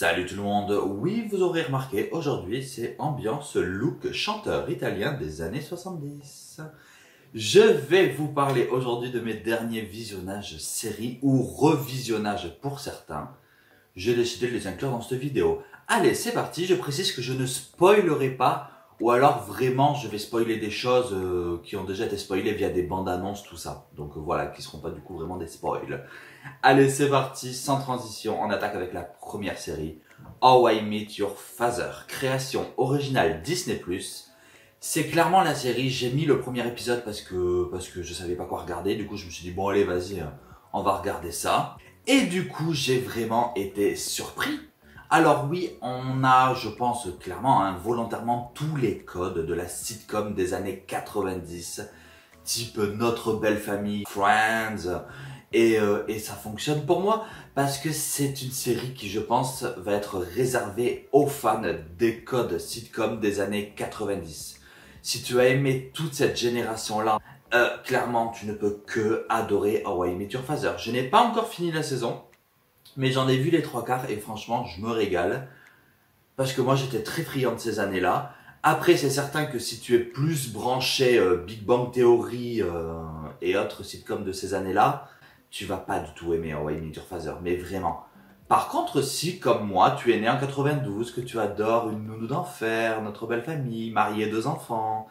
Salut tout le monde, oui vous aurez remarqué, aujourd'hui c'est ambiance look chanteur italien des années 70. Je vais vous parler aujourd'hui de mes derniers visionnages séries ou revisionnages pour certains. J'ai décidé de les inclure dans cette vidéo. Allez c'est parti, je précise que je ne spoilerai pas ou alors vraiment je vais spoiler des choses qui ont déjà été spoilées via des bandes annonces tout ça. Donc voilà, qui seront pas du coup vraiment des spoils. Allez, c'est parti, sans transition, on attaque avec la première série, How I Met Your Father, création originale Disney+. C'est clairement la série, j'ai mis le premier épisode parce que je savais pas quoi regarder, du coup je me suis dit bon allez vas-y, on va regarder ça. Et du coup j'ai vraiment été surpris. Alors oui, on a, je pense clairement, volontairement tous les codes de la sitcom des années 90, type Notre Belle Famille, Friends. Et ça fonctionne pour moi parce que c'est une série qui, je pense, va être réservée aux fans des codes sitcom des années 90. Si tu as aimé toute cette génération-là, clairement, tu ne peux que adorer How I Met Your Father. Je n'ai pas encore fini la saison, mais j'en ai vu les 3/4 et franchement, je me régale. Parce que moi, j'étais très friand de ces années-là. Après, c'est certain que si tu es plus branché Big Bang Theory et autres sitcoms de ces années-là, tu vas pas du tout aimer How I Met Your Father, mais vraiment. Par contre, si, comme moi, tu es né en 92, que tu adores Une nounou d'enfer, Notre Belle Famille, Marié 2 enfants,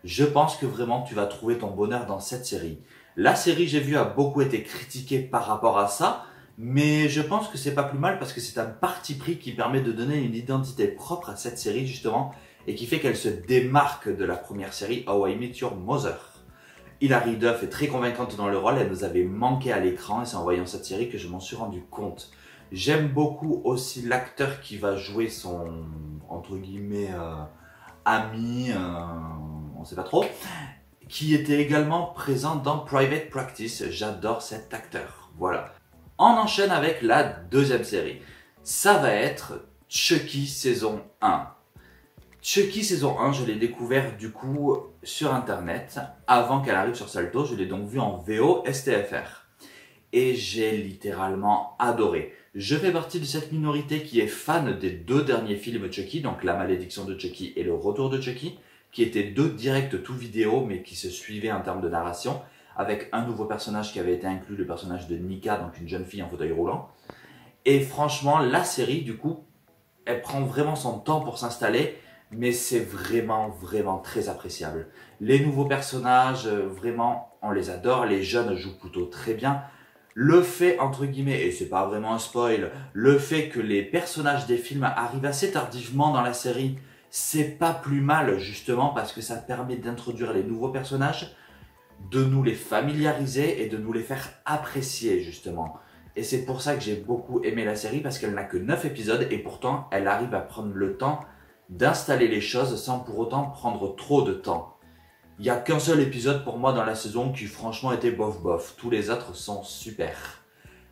je pense que vraiment tu vas trouver ton bonheur dans cette série. La série, j'ai vu, a beaucoup été critiquée par rapport à ça, mais je pense que c'est pas plus mal parce que c'est un parti pris qui permet de donner une identité propre à cette série, justement, et qui fait qu'elle se démarque de la première série, How I Met Your Mother. Hilary Duff est très convaincante dans le rôle, elle nous avait manqué à l'écran et c'est en voyant cette série que je m'en suis rendu compte. J'aime beaucoup aussi l'acteur qui va jouer son, entre guillemets, ami, on sait pas trop, qui était également présent dans Private Practice. J'adore cet acteur, voilà. On enchaîne avec la deuxième série. Ça va être Chucky saison 1. Chucky saison 1, je l'ai découvert du coup sur internet avant qu'elle arrive sur Salto. Je l'ai donc vu en VO STFR. Et j'ai littéralement adoré. Je fais partie de cette minorité qui est fan des 2 derniers films Chucky, donc La Malédiction de Chucky et Le Retour de Chucky, qui étaient 2 directs tout vidéo mais qui se suivaient en termes de narration, avec un nouveau personnage qui avait été inclus, le personnage de Nika, donc une jeune fille en fauteuil roulant. Et franchement, la série, du coup, elle prend vraiment son temps pour s'installer, mais c'est vraiment très appréciable. Les nouveaux personnages, vraiment, on les adore. Les jeunes jouent plutôt très bien. Le fait, entre guillemets, et c'est pas vraiment un spoil, le fait que les personnages des films arrivent assez tardivement dans la série, c'est pas plus mal, justement, parce que ça permet d'introduire les nouveaux personnages, de nous les familiariser et de nous les faire apprécier, justement. Et c'est pour ça que j'ai beaucoup aimé la série, parce qu'elle n'a que 9 épisodes, et pourtant, elle arrive à prendre le temps d'installer les choses sans pour autant prendre trop de temps. Il n'y a qu'un seul épisode pour moi dans la saison qui franchement était bof bof. Tous les autres sont super.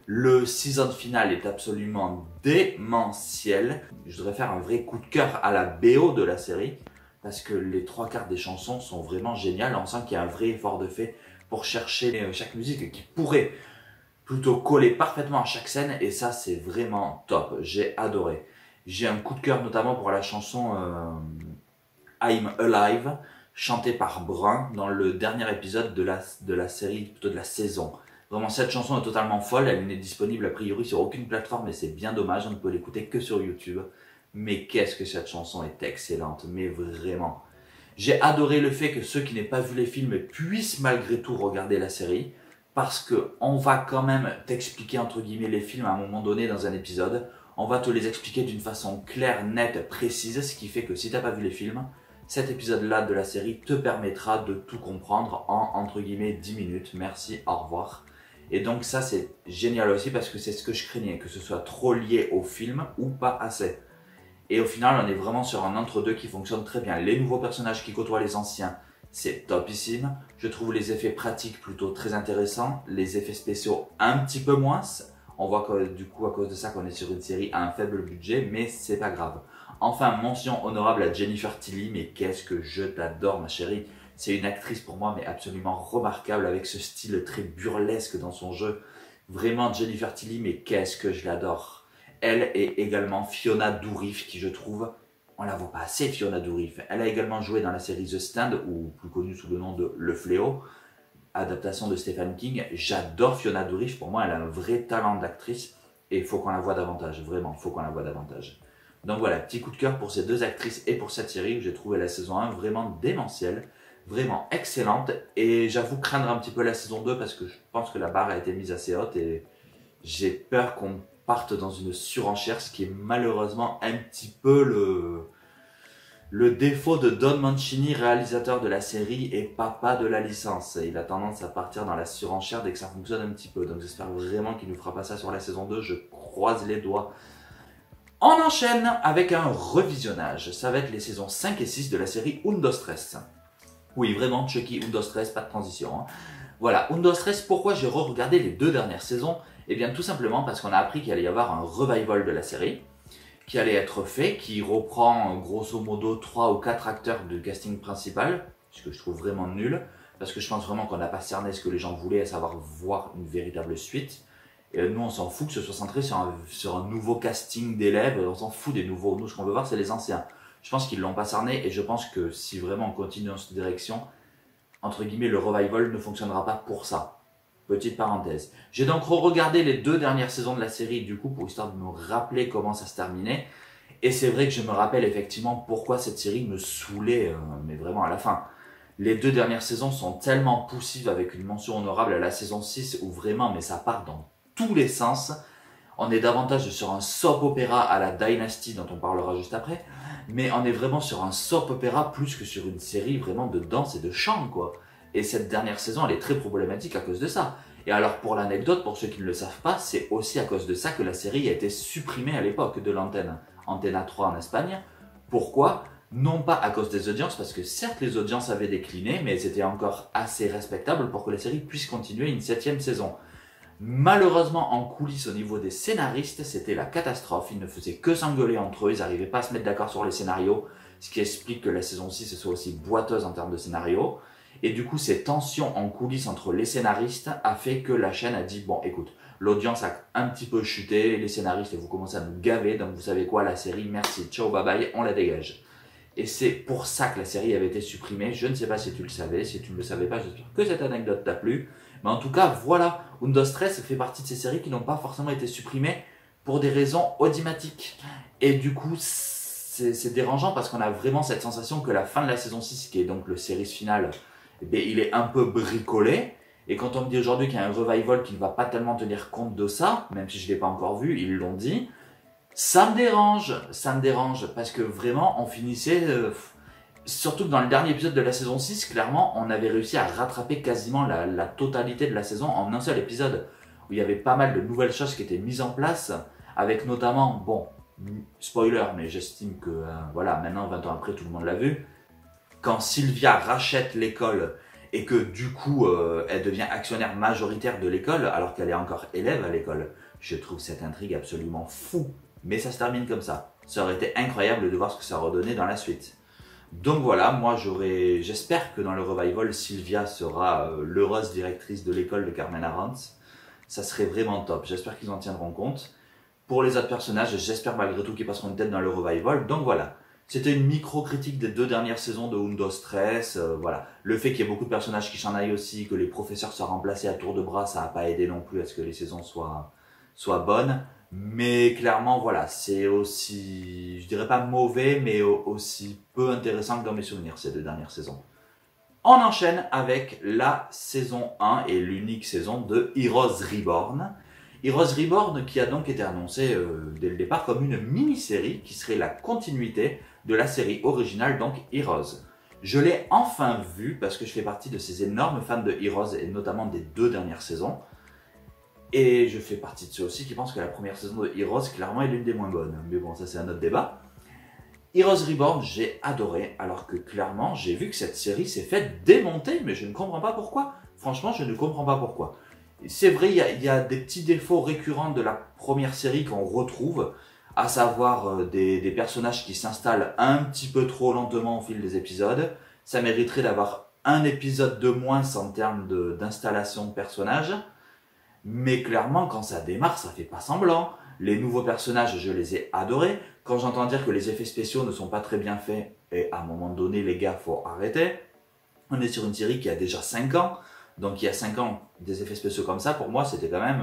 Le season final est absolument démentiel. Je voudrais faire un vrai coup de cœur à la BO de la série parce que les 3/4 des chansons sont vraiment géniales. On sent qu'il y a un vrai effort de fait pour chercher chaque musique qui pourrait plutôt coller parfaitement à chaque scène et ça c'est vraiment top. J'ai adoré. J'ai un coup de cœur notamment pour la chanson I'm Alive, chantée par Brun dans le dernier épisode de la série, plutôt de la saison. Vraiment, cette chanson est totalement folle, elle n'est disponible a priori sur aucune plateforme et c'est bien dommage, on ne peut l'écouter que sur YouTube. Mais qu'est-ce que cette chanson est excellente, mais vraiment. J'ai adoré le fait que ceux qui n'aient pas vu les films puissent malgré tout regarder la série, parce que on va quand même t'expliquer entre guillemets les films à un moment donné dans un épisode. On va te les expliquer d'une façon claire, nette, précise, ce qui fait que si t'as pas vu les films, cet épisode-là de la série te permettra de tout comprendre en, entre guillemets, 10 minutes. Merci, au revoir. Et donc ça, c'est génial aussi parce que c'est ce que je craignais, que ce soit trop lié au film ou pas assez. Et au final, on est vraiment sur un entre-deux qui fonctionne très bien. Les nouveaux personnages qui côtoient les anciens, c'est topissime. Je trouve les effets pratiques plutôt très intéressants, les effets spéciaux un petit peu moins. On voit que du coup, à cause de ça, qu'on est sur une série à un faible budget, mais c'est pas grave. Enfin, mention honorable à Jennifer Tilly, mais qu'est-ce que je t'adore, ma chérie. C'est une actrice pour moi, mais absolument remarquable, avec ce style très burlesque dans son jeu. Vraiment, Jennifer Tilly, mais qu'est-ce que je l'adore. elle est également Fiona Dourif, qui je trouve, on la voit pas assez Fiona Dourif. Elle a également joué dans la série The Stand, ou plus connue sous le nom de Le Fléau, adaptation de Stephen King. J'adore Fiona Dourif, pour moi elle a un vrai talent d'actrice, et il faut qu'on la voie davantage, vraiment, il faut qu'on la voie davantage. Donc voilà, petit coup de cœur pour ces deux actrices et pour cette série où j'ai trouvé la saison 1 vraiment démentielle, vraiment excellente, et j'avoue craindre un petit peu la saison 2 parce que je pense que la barre a été mise assez haute et j'ai peur qu'on parte dans une surenchère, ce qui est malheureusement un petit peu le défaut de Don Mancini, réalisateur de la série et papa de la licence. Il a tendance à partir dans la surenchère dès que ça fonctionne un petit peu. Donc j'espère vraiment qu'il ne fera pas ça sur la saison 2. Je croise les doigts. On enchaîne avec un revisionnage. Ça va être les saisons 5 et 6 de la série Undo Stress. Oui, vraiment, Chucky, Undo Stress, pas de transition. Hein. Voilà, Undo Stress, pourquoi j'ai re-regardé les 2 dernières saisons? Eh bien, tout simplement parce qu'on a appris qu'il allait y avoir un revival de la série qui allait être fait, qui reprend grosso modo 3 ou 4 acteurs de casting principal, ce que je trouve vraiment nul, parce que je pense vraiment qu'on n'a pas cerné ce que les gens voulaient, à savoir voir une véritable suite. Et nous, on s'en fout que ce soit centré sur un nouveau casting d'élèves, on s'en fout des nouveaux. Nous, ce qu'on veut voir, c'est les anciens. Je pense qu'ils ne l'ont pas cerné, et je pense que si vraiment on continue dans cette direction, entre guillemets, le revival ne fonctionnera pas pour ça. Petite parenthèse. J'ai donc re-regardé les 2 dernières saisons de la série, du coup, pour histoire de me rappeler comment ça se terminait. Et c'est vrai que je me rappelle effectivement pourquoi cette série me saoulait, mais vraiment à la fin. Les 2 dernières saisons sont tellement poussives, avec une mention honorable à la saison 6, où vraiment, mais ça part dans tous les sens. On est davantage sur un soap opéra à la Dynasty, dont on parlera juste après. Mais on est vraiment sur un soap opéra plus que sur une série vraiment de danse et de chant, quoi. Et cette dernière saison, elle est très problématique à cause de ça. Et alors, pour l'anecdote, pour ceux qui ne le savent pas, c'est aussi à cause de ça que la série a été supprimée à l'époque de l'antenne. Antena 3 en Espagne. Pourquoi? Non pas à cause des audiences, parce que certes, les audiences avaient décliné, mais elles étaient encore assez respectables pour que la série puisse continuer une 7e saison. Malheureusement, en coulisses au niveau des scénaristes, c'était la catastrophe. Ils ne faisaient que s'engueuler entre eux, ils n'arrivaient pas à se mettre d'accord sur les scénarios, ce qui explique que la saison 6 soit aussi boiteuse en termes de scénario. Et du coup, ces tensions en coulisses entre les scénaristes a fait que la chaîne a dit, bon, écoute, l'audience a un petit peu chuté, les scénaristes, vous commencez à nous gaver, donc vous savez quoi, la série, merci, ciao, bye bye, on la dégage. Et c'est pour ça que la série avait été supprimée. Je ne sais pas si tu le savais, si tu ne le savais pas, j'espère que cette anecdote t'a plu. Mais en tout cas, voilà, Undo Stress fait partie de ces séries qui n'ont pas forcément été supprimées pour des raisons audiomatiques. Et du coup, c'est dérangeant parce qu'on a vraiment cette sensation que la fin de la saison 6, qui est donc le series final, eh bien, il est un peu bricolé. Et quand on me dit aujourd'hui qu'il y a un revival qui ne va pas tellement tenir compte de ça, même si je ne l'ai pas encore vu, ils l'ont dit, ça me dérange, parce que vraiment, on finissait... surtout que dans le dernier épisode de la saison 6, clairement, on avait réussi à rattraper quasiment la totalité de la saison en un seul épisode, où il y avait pas mal de nouvelles choses qui étaient mises en place, avec notamment, bon, spoiler, mais j'estime que, voilà, maintenant, 20 ans après, tout le monde l'a vu, quand Sylvia rachète l'école et que du coup elle devient actionnaire majoritaire de l'école alors qu'elle est encore élève à l'école, je trouve cette intrigue absolument fou. Mais ça se termine comme ça. Ça aurait été incroyable de voir ce que ça redonnait dans la suite. Donc voilà, moi j'espère que dans le revival, Sylvia sera l'heureuse directrice de l'école de Carmen Arantz. Ça serait vraiment top, j'espère qu'ils en tiendront compte. Pour les autres personnages, j'espère malgré tout qu'ils passeront une tête dans le revival. Donc voilà. C'était une micro-critique des 2 dernières saisons de Undo Stress, voilà. Le fait qu'il y ait beaucoup de personnages qui s'en aillent aussi, que les professeurs soient remplacés à tour de bras, ça n'a pas aidé non plus à ce que les saisons soient bonnes. Mais clairement, voilà, c'est aussi, je dirais pas mauvais, mais aussi peu intéressant que dans mes souvenirs, ces 2 dernières saisons. On enchaîne avec la saison 1 et l'unique saison de Heroes Reborn. Heroes Reborn qui a donc été annoncé dès le départ comme une mini-série qui serait la continuité de la série originale, donc Heroes. Je l'ai enfin vu parce que je fais partie de ces énormes fans de Heroes et notamment des 2 dernières saisons. Et je fais partie de ceux aussi qui pensent que la première saison de Heroes clairement est l'une des moins bonnes. Mais bon, ça c'est un autre débat. Heroes Reborn, j'ai adoré, alors que clairement j'ai vu que cette série s'est faite démonter, mais je ne comprends pas pourquoi. Franchement, je ne comprends pas pourquoi. C'est vrai, il y a des petits défauts récurrents de la première série qu'on retrouve, à savoir des personnages qui s'installent un petit peu trop lentement au fil des épisodes. Ça mériterait d'avoir un épisode de moins en termes d'installation de personnages. Mais clairement, quand ça démarre, ça fait pas semblant. Les nouveaux personnages, je les ai adorés. Quand j'entends dire que les effets spéciaux ne sont pas très bien faits, et à un moment donné, les gars, faut arrêter. On est sur une série qui a déjà 5 ans. Donc il y a 5 ans, des effets spéciaux comme ça, pour moi, c'était quand même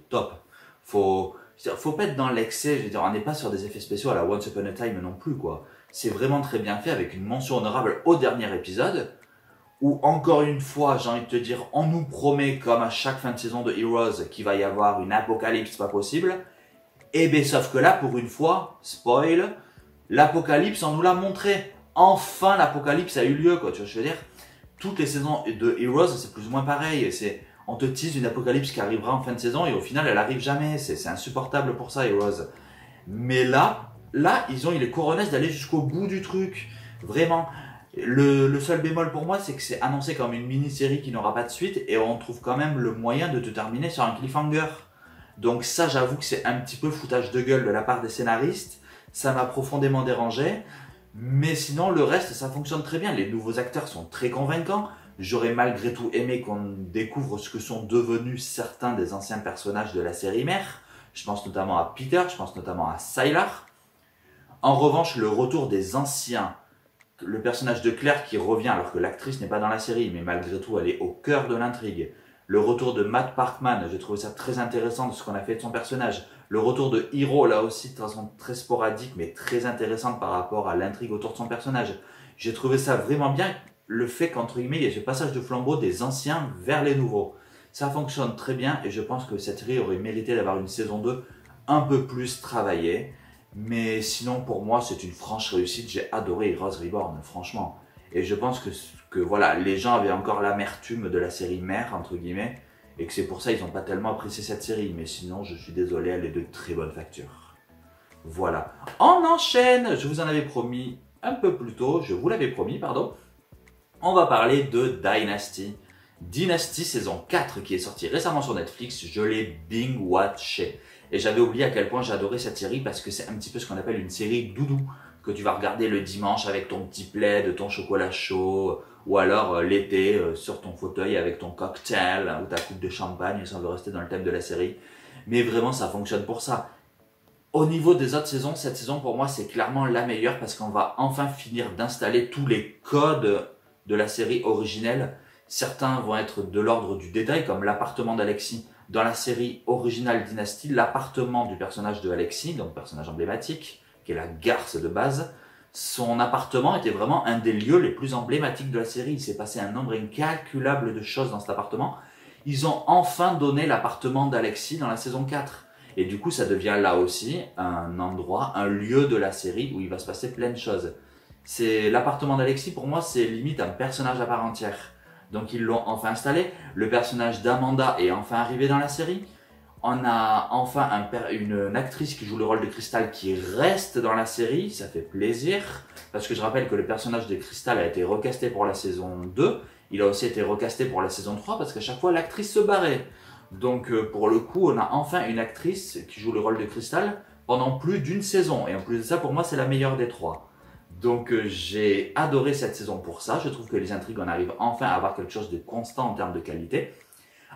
top. Faut pas être dans l'excès. Je veux dire, on n'est pas sur des effets spéciaux à la Once Upon a Time non plus, quoi. C'est vraiment très bien fait avec une mention honorable au dernier épisode. Où encore une fois, j'ai envie de te dire, on nous promet, comme à chaque fin de saison de Heroes, qu'il va y avoir une apocalypse pas possible. Et bien, sauf que là, pour une fois, spoil, l'apocalypse, on nous l'a montré. Enfin, l'apocalypse a eu lieu, quoi. Tu vois, je veux dire, toutes les saisons de Heroes, c'est plus ou moins pareil. On te tease une apocalypse qui arrivera en fin de saison et au final, elle arrive jamais. C'est insupportable pour ça, Heroes. Mais là, il est couronné d'aller jusqu'au bout du truc. Vraiment. Le seul bémol pour moi, c'est que c'est annoncé comme une mini-série qui n'aura pas de suite et on trouve quand même le moyen de te terminer sur un cliffhanger. Donc ça, j'avoue que c'est un petit peu foutage de gueule de la part des scénaristes. Ça m'a profondément dérangé. Mais sinon, le reste, ça fonctionne très bien. Les nouveaux acteurs sont très convaincants. J'aurais malgré tout aimé qu'on découvre ce que sont devenus certains des anciens personnages de la série mère. Je pense notamment à Peter, je pense notamment à Sylar. En revanche, le retour des anciens, le personnage de Claire qui revient alors que l'actrice n'est pas dans la série, mais malgré tout elle est au cœur de l'intrigue. Le retour de Matt Parkman, j'ai trouvé ça très intéressant de ce qu'on a fait de son personnage. Le retour de Hiro, là aussi de façon très sporadique mais très intéressante par rapport à l'intrigue autour de son personnage. J'ai trouvé ça vraiment bien, le fait qu'entre guillemets il y ait ce passage de flambeau des anciens vers les nouveaux. Ça fonctionne très bien et je pense que cette série aurait mérité d'avoir une saison 2 un peu plus travaillée. Mais sinon, pour moi, c'est une franche réussite. J'ai adoré Heroes Reborn, franchement. Et je pense que voilà, les gens avaient encore l'amertume de la série mère, entre guillemets, et que c'est pour ça qu'ils n'ont pas tellement apprécié cette série. Mais sinon, je suis désolé, elle est de très bonne facture. Voilà. On enchaîne. Je vous en avais promis un peu plus tôt. Je vous l'avais promis, pardon. On va parler de Dynasty. Dynasty saison 4 qui est sortie récemment sur Netflix. Je l'ai bing-watché. Et j'avais oublié à quel point j'adorais cette série parce que c'est un petit peu ce qu'on appelle une série doudou que tu vas regarder le dimanche avec ton petit plaid, ton chocolat chaud ou alors l'été sur ton fauteuil avec ton cocktail ou ta coupe de champagne si on veut rester dans le thème de la série. Mais vraiment ça fonctionne pour ça. Au niveau des autres saisons, cette saison pour moi c'est clairement la meilleure parce qu'on va enfin finir d'installer tous les codes de la série originelle. Certains vont être de l'ordre du détail comme l'appartement d'Alexis. Dans la série originale Dynasty, l'appartement du personnage de Alexis, donc personnage emblématique, qui est la garce de base, son appartement était vraiment un des lieux les plus emblématiques de la série. Il s'est passé un nombre incalculable de choses dans cet appartement. Ils ont enfin donné l'appartement d'Alexis dans la saison 4. Et du coup, ça devient là aussi un endroit, un lieu de la série où il va se passer plein de choses. C'est l'appartement d'Alexis, pour moi, c'est limite un personnage à part entière. Donc ils l'ont enfin installé. Le personnage d'Amanda est enfin arrivé dans la série. On a enfin une actrice qui joue le rôle de Crystal qui reste dans la série. Ça fait plaisir. Parce que je rappelle que le personnage de Crystal a été recasté pour la saison 2. Il a aussi été recasté pour la saison 3 parce qu'à chaque fois l'actrice se barrait. Donc pour le coup, on a enfin une actrice qui joue le rôle de Crystal pendant plus d'une saison. Et en plus de ça, pour moi, c'est la meilleure des trois. Donc j'ai adoré cette saison pour ça. Je trouve que les intrigues, on arrive enfin à avoir quelque chose de constant en termes de qualité.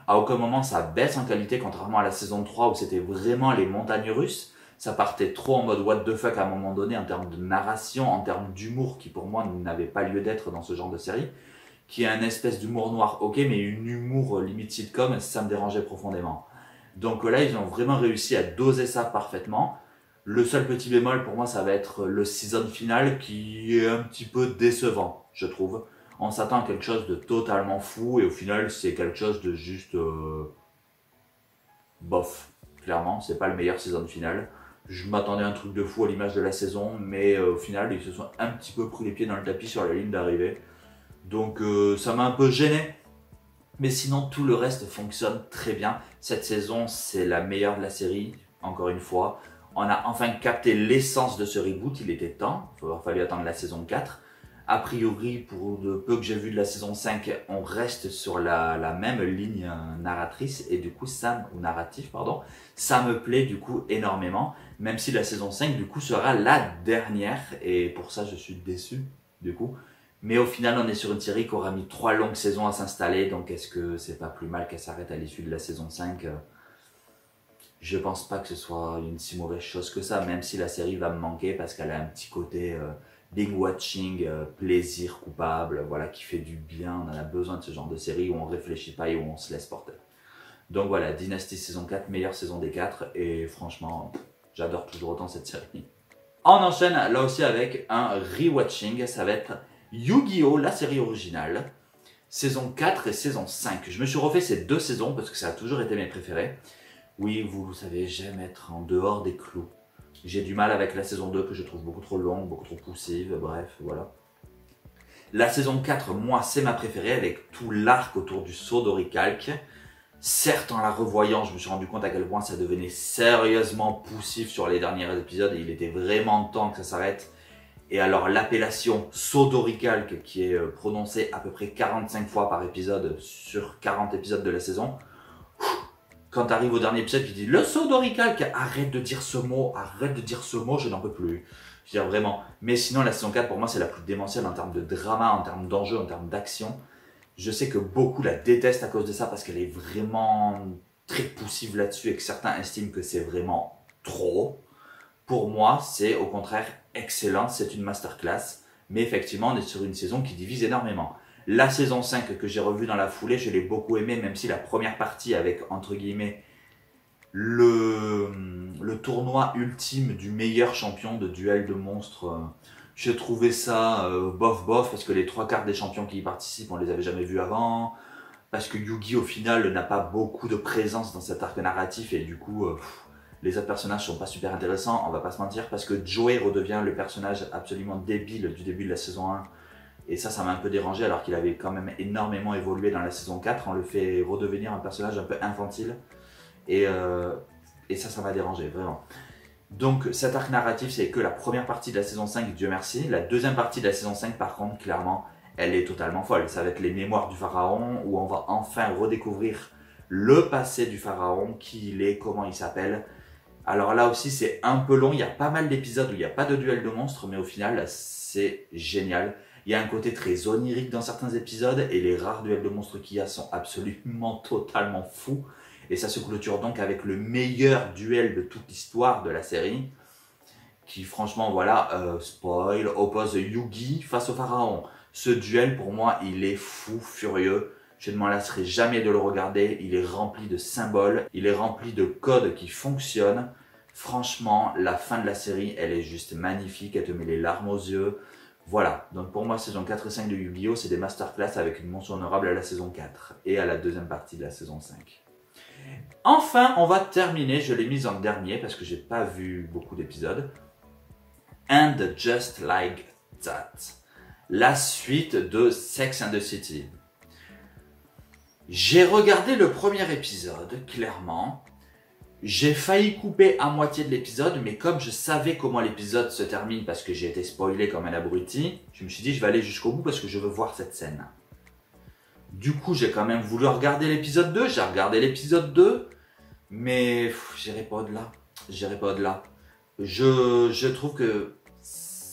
À aucun moment ça baisse en qualité, contrairement à la saison 3 où c'était vraiment les montagnes russes. Ça partait trop en mode what the fuck à un moment donné en termes de narration, en termes d'humour qui pour moi n'avait pas lieu d'être dans ce genre de série. Qui est un espèce d'humour noir, ok, mais une humour limite sitcom, ça me dérangeait profondément. Donc là, ils ont vraiment réussi à doser ça parfaitement. Le seul petit bémol pour moi, ça va être le season final qui est un petit peu décevant, je trouve. On s'attend à quelque chose de totalement fou et au final, c'est quelque chose de juste bof. Clairement, c'est pas le meilleur season final. Je m'attendais à un truc de fou à l'image de la saison, mais au final, ils se sont un petit peu pris les pieds dans le tapis sur la ligne d'arrivée. Donc ça m'a un peu gêné. Mais sinon, tout le reste fonctionne très bien. Cette saison, c'est la meilleure de la série, encore une fois. On a enfin capté l'essence de ce reboot, il était temps. Il va falloir attendre la saison 4. A priori, pour le peu que j'ai vu de la saison 5, on reste sur la même ligne narratrice. Et du coup, narratif, pardon, ça me plaît du coup énormément. Même si la saison 5, du coup, sera la dernière. Et pour ça, je suis déçu, du coup. Mais au final, on est sur une série qui aura mis 3 longues saisons à s'installer. Donc, est-ce que c'est pas plus mal qu'elle s'arrête à l'issue de la saison 5 ? Je pense pas que ce soit une si mauvaise chose que ça, même si la série va me manquer parce qu'elle a un petit côté binge watching, plaisir coupable, voilà, qui fait du bien. On en a besoin de ce genre de série où on réfléchit pas et où on se laisse porter. Donc voilà, Dynasty saison 4, meilleure saison des 4, et franchement, j'adore toujours autant cette série. On enchaîne là aussi avec un rewatching, ça va être Yu-Gi-Oh! La série originale, saison 4 et saison 5. Je me suis refait ces deux saisons parce que ça a toujours été mes préférés. Oui, vous savez, j'aime être en dehors des clous. J'ai du mal avec la saison 2 que je trouve beaucoup trop longue, beaucoup trop poussive, bref, voilà. La saison 4, moi, c'est ma préférée avec tout l'arc autour du saut d'oricalque. Certes, en la revoyant, je me suis rendu compte à quel point ça devenait sérieusement poussif sur les derniers épisodes et il était vraiment temps que ça s'arrête. Et alors l'appellation saut d'oricalque qui est prononcée à peu près 45 fois par épisode sur 40 épisodes de la saison. Quand tu arrives au dernier épisode, tu dis le saut d'oricalque, arrête de dire ce mot, je n'en peux plus. Je veux dire vraiment. Mais sinon, la saison 4 pour moi c'est la plus démentielle en termes de drama, en termes d'enjeux, en termes d'action. Je sais que beaucoup la détestent à cause de ça parce qu'elle est vraiment très poussive là-dessus et que certains estiment que c'est vraiment trop. Pour moi, c'est au contraire excellent, c'est une masterclass. Mais effectivement, on est sur une saison qui divise énormément. La saison 5 que j'ai revue dans la foulée, je l'ai beaucoup aimée, même si la première partie avec, entre guillemets, le tournoi ultime du meilleur champion de duel de monstres, j'ai trouvé ça bof bof, parce que les trois quarts des champions qui y participent, on les avait jamais vus avant, parce que Yugi au final n'a pas beaucoup de présence dans cet arc narratif, et du coup, les autres personnages sont pas super intéressants, on va pas se mentir, parce que Joey redevient le personnage absolument débile du début de la saison 1, et ça m'a un peu dérangé, alors qu'il avait quand même énormément évolué dans la saison 4, on le fait redevenir un personnage un peu infantile, et ça m'a dérangé, vraiment. Donc cet arc narratif, c'est que la première partie de la saison 5, Dieu merci. La deuxième partie de la saison 5, par contre, clairement, elle est totalement folle. Ça va être les mémoires du pharaon, où on va enfin redécouvrir le passé du pharaon, qui il est, comment il s'appelle. Alors là aussi, c'est un peu long. Il y a pas mal d'épisodes où il n'y a pas de duel de monstres, mais au final, c'est génial. Il y a un côté très onirique dans certains épisodes, et les rares duels de monstres qu'il y a sont absolument totalement fous. Et ça se clôture donc avec le meilleur duel de toute l'histoire de la série, qui franchement, voilà, spoil, oppose Yugi face au pharaon. Ce duel, pour moi, il est fou, furieux. Je ne m'en lasserai jamais de le regarder. Il est rempli de symboles, il est rempli de codes qui fonctionnent. Franchement, la fin de la série, elle est juste magnifique, elle te met les larmes aux yeux. Voilà, donc pour moi, saison 4 et 5 de Yu-Gi-Oh! C'est des masterclass avec une mention honorable à la saison 4 et à la deuxième partie de la saison 5. Enfin, on va terminer, je l'ai mise en dernier parce que j'ai pas vu beaucoup d'épisodes. And Just Like That. La suite de Sex and the City. J'ai regardé le premier épisode, clairement. J'ai failli couper à moitié de l'épisode, mais comme je savais comment l'épisode se termine parce que j'ai été spoilé comme un abruti, je me suis dit je vais aller jusqu'au bout parce que je veux voir cette scène. Du coup, j'ai quand même voulu regarder l'épisode 2, j'ai regardé l'épisode 2, mais j'irai pas au-delà. J'irai pas au-delà. Je trouve que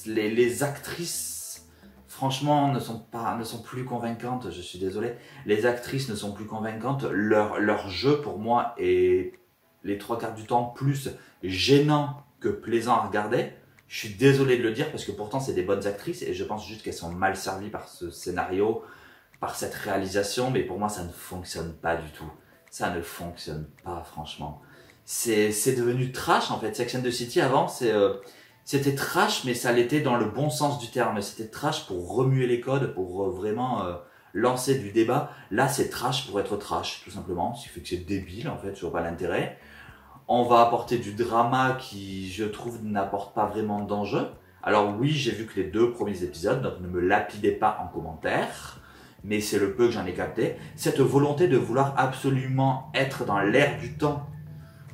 les actrices, franchement, ne sont plus convaincantes. Je suis désolé. Les actrices ne sont plus convaincantes. Leur jeu, pour moi, est les trois quarts du temps plus gênant que plaisant à regarder. Je suis désolé de le dire parce que pourtant, c'est des bonnes actrices et je pense juste qu'elles sont mal servies par ce scénario, par cette réalisation. Mais pour moi, ça ne fonctionne pas du tout. Ça ne fonctionne pas, franchement. C'est devenu trash, en fait. Sex and the City, avant, c'était trash, mais ça l'était dans le bon sens du terme. C'était trash pour remuer les codes, pour vraiment lancer du débat. Là, c'est trash pour être trash, tout simplement. Ce qui fait que c'est débile, en fait. Je vois pas l'intérêt. On va apporter du drama qui, je trouve, n'apporte pas vraiment d'enjeu. Alors oui, j'ai vu que les 2 premiers épisodes, donc ne me lapidez pas en commentaire. Mais c'est le peu que j'en ai capté, cette volonté de vouloir absolument être dans l'air du temps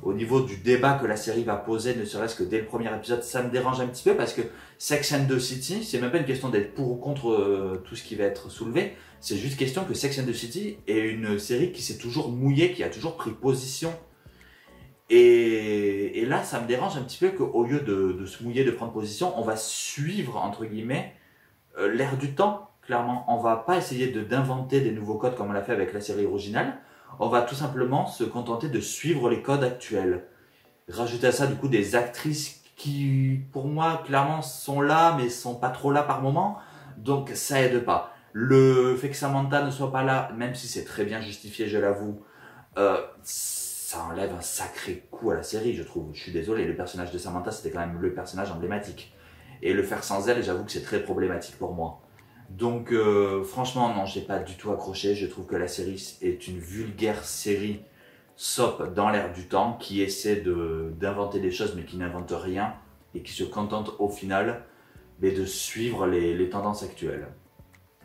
au niveau du débat que la série va poser, ne serait-ce que dès le premier épisode, ça me dérange un petit peu parce que Sex and the City, c'est même pas une question d'être pour ou contre tout ce qui va être soulevé, c'est juste question que Sex and the City est une série qui s'est toujours mouillée, qui a toujours pris position. Et là, ça me dérange un petit peu qu'au lieu de se mouiller, de prendre position, on va suivre, entre guillemets, l'air du temps. Clairement, on va pas essayer d'inventer des nouveaux codes comme on l'a fait avec la série originale. On va tout simplement se contenter de suivre les codes actuels. Rajouter à ça du coup des actrices qui, pour moi, clairement sont là, mais sont pas trop là par moment. Donc ça aide pas. Le fait que Samantha ne soit pas là, même si c'est très bien justifié, je l'avoue, ça enlève un sacré coup à la série, je trouve. Je suis désolé, le personnage de Samantha, c'était quand même le personnage emblématique. Et le faire sans elle, j'avoue que c'est très problématique pour moi. Donc franchement, non, j'ai pas du tout accroché. Je trouve que la série est une vulgaire série soap dans l'air du temps qui essaie d'inventer des choses mais qui n'invente rien et qui se contente au final mais de suivre les tendances actuelles.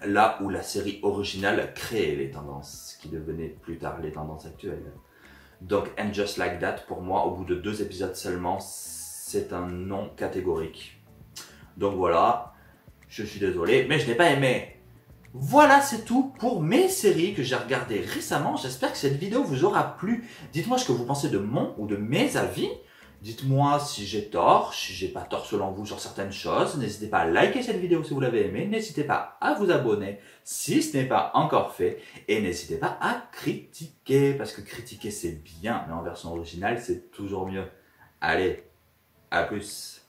Là où la série originale créait les tendances, qui devenaient plus tard les tendances actuelles. Donc, And Just Like That, pour moi, au bout de 2 épisodes seulement, c'est un non catégorique. Donc voilà, je suis désolé, mais je n'ai pas aimé. Voilà, c'est tout pour mes séries que j'ai regardées récemment. J'espère que cette vidéo vous aura plu. Dites-moi ce que vous pensez de mon ou de mes avis. Dites-moi si j'ai tort, si j'ai pas tort selon vous sur certaines choses. N'hésitez pas à liker cette vidéo si vous l'avez aimée. N'hésitez pas à vous abonner si ce n'est pas encore fait. Et n'hésitez pas à critiquer, parce que critiquer c'est bien, mais en version originale c'est toujours mieux. Allez, à plus.